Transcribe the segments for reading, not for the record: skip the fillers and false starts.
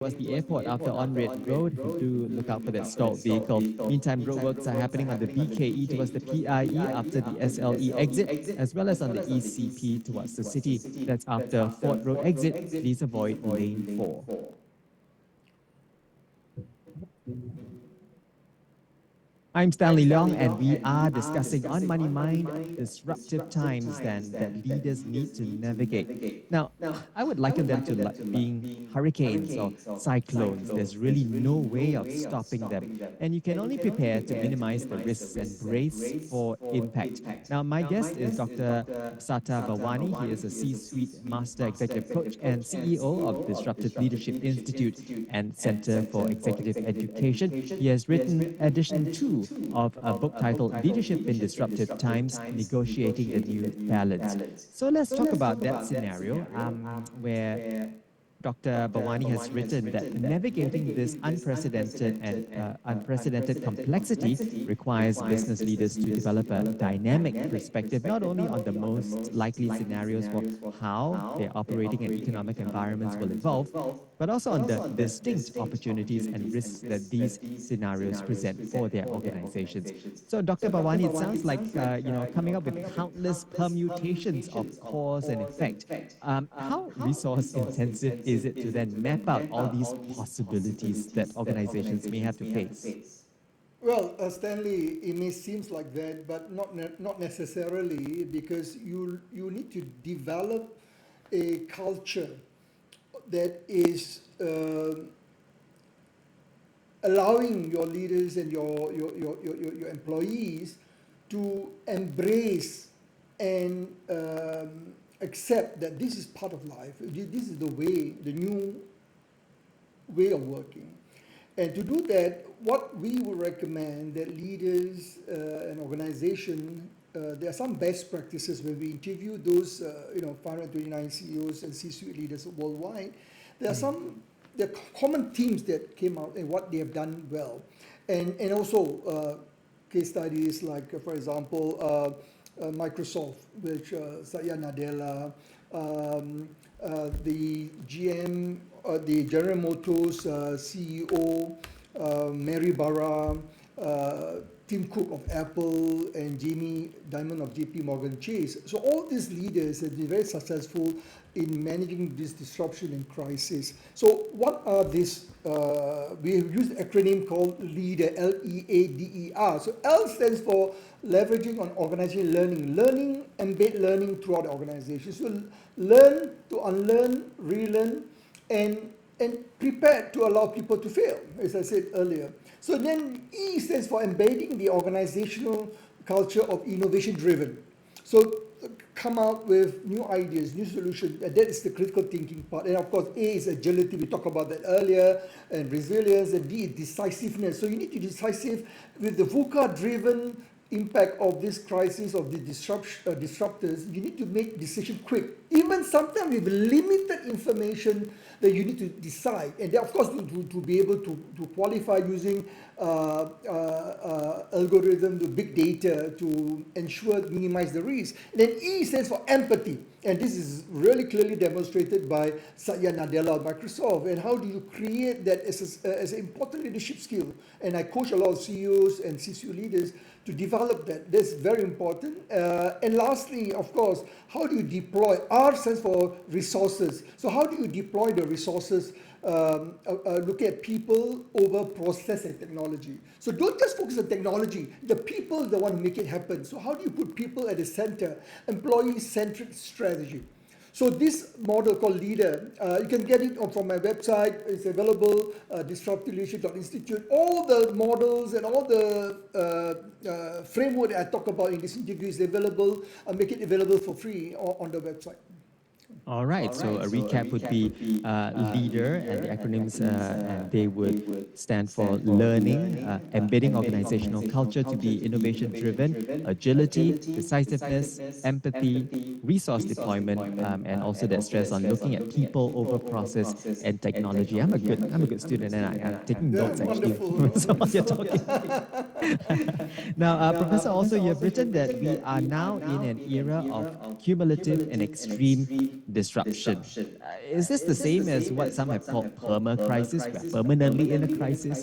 towards the airport after on-Red Road. Do look out for that stalled vehicle. Meantime, roadworks are happening on the BKE towards the PIE after the SLE exit, as well as on the ECP towards the city. That's after Fort Road exit. Please avoid lane 4. I'm Stanley Leong, and we are discussing on Money Mind disruptive times that leaders need to navigate. Now, I would liken them to like being hurricanes or cyclones. There's really no way of stopping them, and you can only prepare to minimize the risks and brace for impact. Now, my guest is Dr. 𝒓𝒑𝒉𝒆𝒕 Bhavani. He is a C-suite master executive coach and CEO of Disruptive Leadership Institute and Center for Executive Education. He has written edition 2 of a book titled Leadership in Disruptive Times, Negotiating the New Balance. So let's talk about that scenario where Dr. Bhavani has written that navigating this unprecedented complexity requires business leaders to develop a dynamic perspective, not only on the most likely scenarios for how their operating and economic environments will evolve, but also on the distinct opportunities and risks that these scenarios present for their organizations. So, Dr. Bhavani, it sounds like coming up with countless permutations of cause and effect. How resource intensive is it to then map out all these possibilities that organizations may have to face? Well, Stanley, it may seem like that, but not necessarily, because you need to develop a culture that is allowing your leaders and your employees to embrace and accept that this is part of life. This is the new way of working. And to do that, what we would recommend that leaders and organizations, there are some best practices when we interview those 529 CEOs and C-suite leaders worldwide. There are common themes that came out and what they have done well. And also case studies like, for example, Microsoft, which Satya Nadella, the GM, the General Motors CEO, Mary Barra, Tim Cook of Apple, and Jamie Dimon of JP Morgan Chase. So all these leaders have been very successful in managing this disruption and crisis. So what are these? We have used an acronym called LEADER, LEADER. So L stands for leveraging on organizational learning. Learning, embed learning throughout the organization. So learn to unlearn, relearn, and prepare to allow people to fail, as I said earlier. So then E stands for embedding the organizational culture of innovation driven. So come out with new ideas, new solutions, and that is the critical thinking part. And of course, A is agility, we talked about that earlier, and resilience, and D is decisiveness. So you need to be decisive with the VUCA driven impact of this crisis, of the disruptors. You need to make decisions quick, even sometimes with limited information that you need to decide. And then, of course, to be able to qualify using algorithm, the big data to ensure minimize the risk. And then E stands for empathy. And this is really clearly demonstrated by Satya Nadella of Microsoft. And how do you create that as an important leadership skill? And I coach a lot of CEOs and C-suite leaders to develop that. That's very important. And lastly, of course, how do you deploy? R stands for resources. So how do you deploy the resources? Look at people over process and technology. So don't just focus on technology. The people are the one who make it happen. So how do you put people at the center? Employee-centric strategy. So this model called LEADER, you can get it from my website. It's available, disruptiveleadership.institute. All the models and all the framework that I talk about in this interview is available. I'll make it available for free on the website. All right, so a recap would be LEADER, and the acronyms, they would stand for learning, embedding organizational culture to be innovation-driven, agility, decisiveness, empathy, resource deployment, and also that stress on looking at people over process and technology. I'm a good student, and I'm taking notes actually while you're talking. Now, Professor, also you have written that we are now in an era of cumulative and extreme disruption. Is this the same as what some have called perma-crisis? We're permanently in a crisis?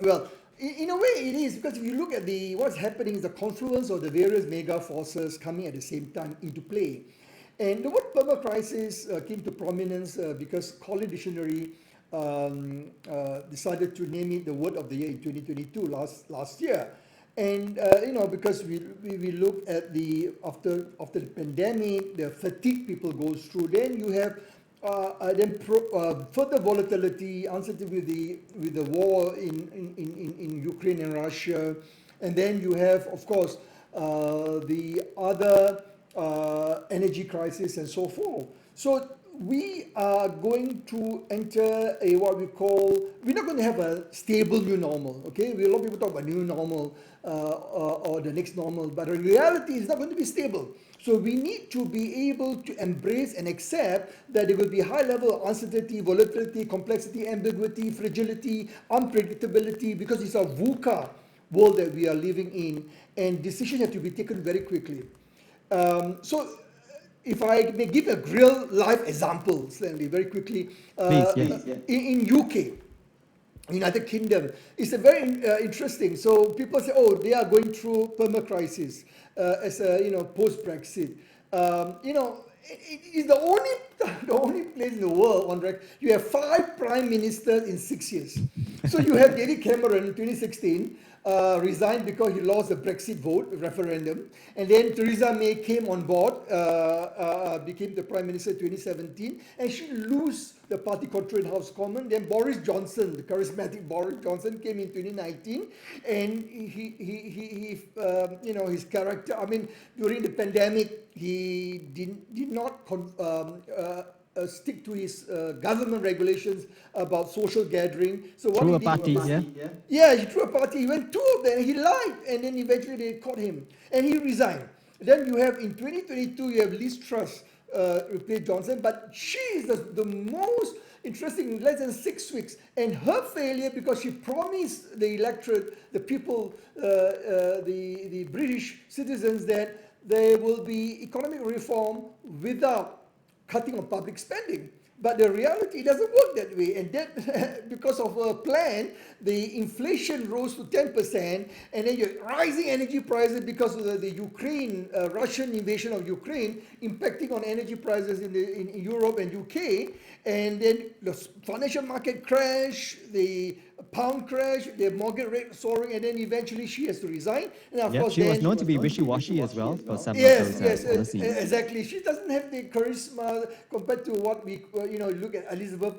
Well, in a way it is, because if you look at what's happening is the confluence of the various mega forces coming at the same time into play. And the word perma-crisis came to prominence because Collins Dictionary decided to name it the word of the year in 2022, last year. And because we look at after the pandemic, the fatigue people go through, then you have further volatility, uncertainty with the war in Ukraine and Russia, and then you have, of course, the other energy crisis and so forth. So we are going to enter we're not going to have a stable new normal, okay? A lot of people talk about new normal or the next normal, but the reality is not going to be stable. So we need to be able to embrace and accept that there will be high level of uncertainty, volatility, complexity, ambiguity, fragility, unpredictability, because it's a VUCA world that we are living in, and decisions have to be taken very quickly. So if I may give a real life example, Stanley, very quickly. Please, yes. In UK, United Kingdom, it's a very interesting. So people say, oh, they are going through perma-crisis as a post-Brexit. It's the only place in the world on record. You have 5 prime ministers in 6 years. So you have David Cameron in 2016. Resigned because he lost the Brexit vote referendum, and then Theresa May came on board, became the Prime Minister in 2017, and she lost the party control in House of Commons. Then Boris Johnson, the charismatic Boris Johnson, came in 2019, and his character. I mean, during the pandemic, he did not stick to his government regulations about social gathering. So what Through a he party, did, yeah? yeah, he threw a party. He went 2 of them. He lied, and then eventually they caught him, and he resigned. Then you have in 2022, you have Liz Truss replace Johnson, but she is the most interesting in less than 6 weeks, and her failure because she promised the electorate, the people, the British citizens, that there will be economic reform without cutting of public spending. But the reality doesn't work that way, and that because of a plan, the inflation rose to 10%, and then you're rising energy prices because of the Russian invasion of Ukraine, impacting on energy prices in Europe and UK, and then the financial market crash, the pound crash, the mortgage rate soaring, and then eventually she has to resign. And of course, She was known to be wishy-washy as well for some of yes, those policies. exactly. She doesn't have the charisma compared to what we, look at Elizabeth,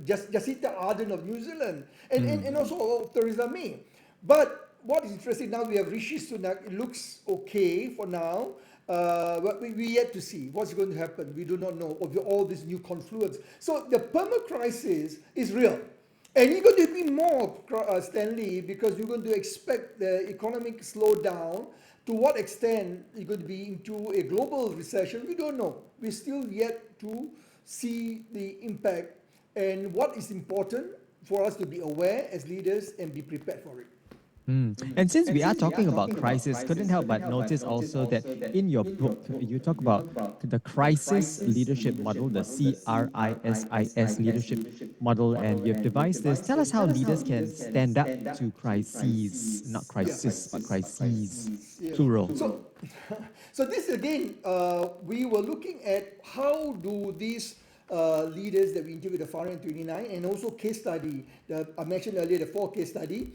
Jacinda Ardern of New Zealand, and also Theresa May. But what is interesting now, we have Rishi Sunak. It looks okay for now. But we yet to see what's going to happen. We do not know of all this new confluence. So the perma-crisis is real. And it's going to be more, Stanley, because you're going to expect the economic slowdown. To what extent it's going to be into a global recession, we don't know. We're still yet to see the impact. And what is important for us to be aware as leaders and be prepared for it. And since we are talking about crisis, couldn't help but notice also that in your book, you talk about the crisis leadership model, the CRISIS leadership model, and you've devised this. Tell us how leaders can stand up to crises, not crisis, but crises, plural. So this again, we were looking at how do these leaders that we interviewed, the 429, and also case study. I mentioned earlier the 4 case study.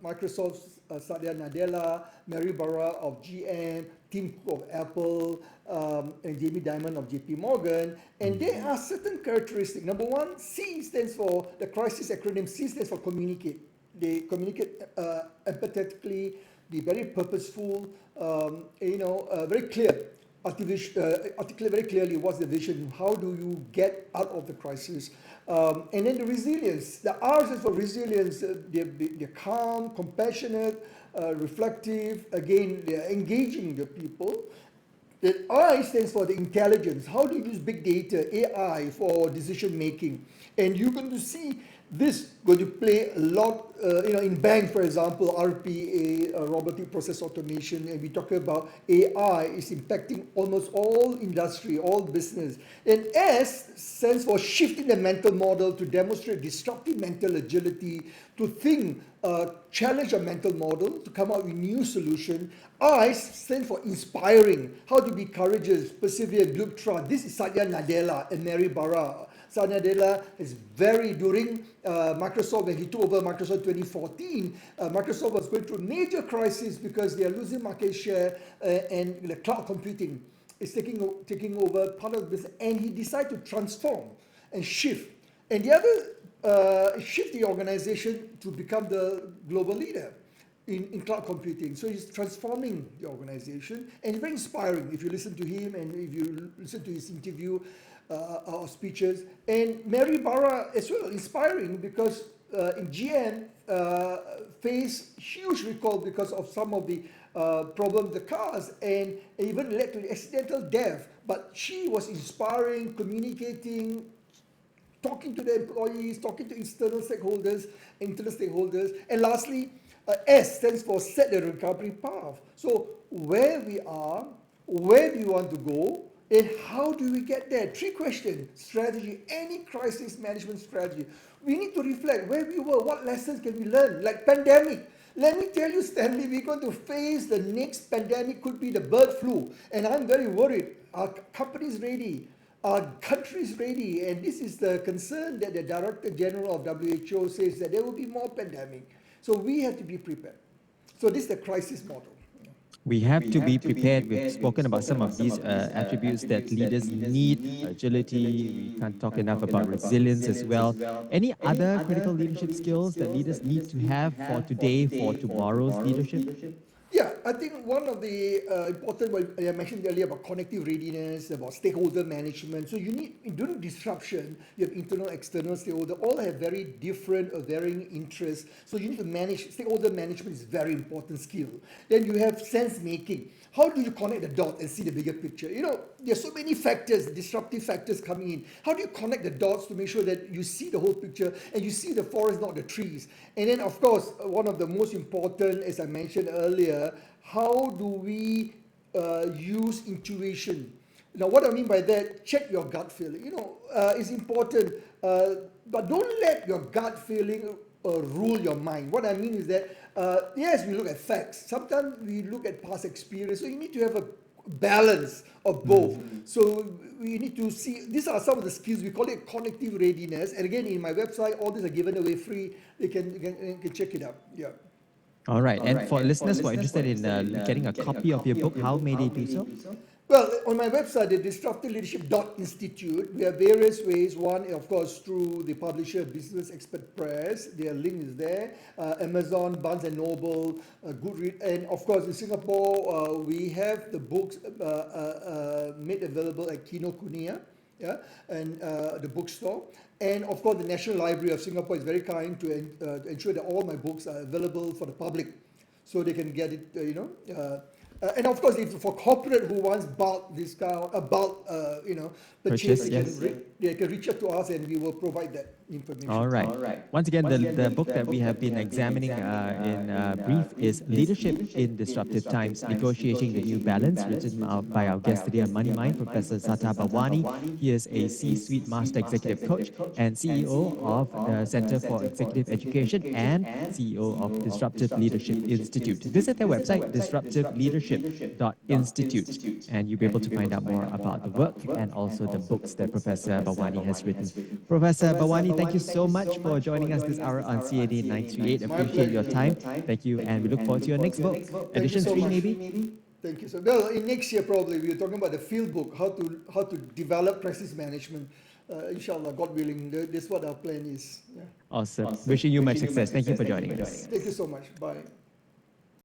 Microsoft Satya Nadella, Mary Barra of GM, Tim Cook of Apple, and Jamie Dimon of JP Morgan. And there are certain characteristics. Number 1, C stands for the crisis acronym. C stands for communicate. They communicate empathetically, be very purposeful, very clear. Articulate very clearly what's the vision, how do you get out of the crisis, and then the resilience. The R stands for resilience. They're calm, compassionate, reflective. Again, they're engaging the people. The I stands for the intelligence. How do you use big data, AI, for decision making? And you're going to see this going to play a lot in bank, for example, RPA, robotic process automation, and we talk about AI is impacting almost all industry, all business. And S stands for shifting the mental model to demonstrate disruptive mental agility, to think, challenge a mental model, to come up with new solution. I stands for inspiring, how to be courageous, persevere, globetrot. This is Satya Nadella and Mary Barra. Satya Nadella is during Microsoft, when he took over Microsoft 2014, Microsoft was going through a major crisis because they are losing market share and the cloud computing is taking over part of the business, and he decided to transform and shift. And the other, shift the organization to become the global leader in cloud computing. So he's transforming the organization, and it's very inspiring if you listen to him and if you listen to his interview or speeches. And Mary Barra as well, inspiring because in GM faced huge recall because of some of the problem with the cars, and even led to accidental death. But she was inspiring, communicating, talking to the employees, talking to internal stakeholders, and lastly, S stands for set the recovery path. So where we are, where do you want to go, and how do we get there? 3 questions: strategy, any crisis management strategy. We need to reflect where we were, what lessons can we learn, like pandemic. Let me tell you, Stanley, we're going to face the next pandemic, could be the bird flu, and I'm very worried. Our company's ready, our country's ready, and this is the concern that the Director General of WHO says, that there will be more pandemic. So we have to be prepared. So this is the crisis model. We have to be prepared. We've spoken about some of these attributes that leaders need: agility. We can't talk enough about resilience as well. Any other critical leadership skills that leaders need to have for today, for tomorrow's leadership? Yeah, I think one of the important, what I mentioned earlier about connective readiness, about stakeholder management. So you need, during disruption, you have internal, external stakeholder, all have very different, varying interests. So you need to manage, stakeholder management is very important skill. Then you have sense making. How do you connect the dots and see the bigger picture? You know, there's so many factors, disruptive factors coming in. How do you connect the dots to make sure that you see the whole picture and you see the forest, not the trees? And then, of course, one of the most important, as I mentioned earlier, how do we use intuition? Now, what I mean by that, check your gut feeling. You know, it's important, but don't let your gut feeling rule your mind. What I mean is that, yes, we look at facts. Sometimes we look at past experience. So you need to have a balance of both. So we need to see, these are some of the skills. We call it connective readiness. And again, in my website, all these are given away free. They can check it out. Yeah. All right. And for listeners who are interested in getting a copy of your book, how may they do so? Well, on my website, the _leadership.institute, we have various ways. One, of course, through the publisher Business Expert Press. Their link is there. Amazon, Barnes & Noble, Goodreads. And, of course, in Singapore, we have the books made available at Kinokuniya, yeah, and the bookstore. And, of course, the National Library of Singapore is very kind to ensure that all my books are available for the public so they can get it, and of course, if for corporate who wants bulk discount, purchase, yes. They can reach out to us and we will provide that information. All right. Once again, the book that we have been examining in brief is Leadership in Disruptive Times, Negotiating the New Balance, written by our guest today on Money Mind, Professor Satya Bhawani. He is a C-suite master executive coach and CEO of the Center for Executive Education and CEO of Disruptive Leadership Institute. Visit their website, disruptiveleadership.institute, and you'll be able to find out more about the work and also the books that Professor Bhawani has written. Professor Bhawani, thank you so much for joining us this hour on CNA 938. Appreciate your time. Thank you, and we look forward to your next book. Edition 3, maybe? Thank you. So, well, in next year probably we're talking about the field book, how to develop crisis management. Inshallah, God willing, this is what our plan is. Yeah. Awesome. Wishing you much success. Thank you for joining us. Thank you so much. Bye.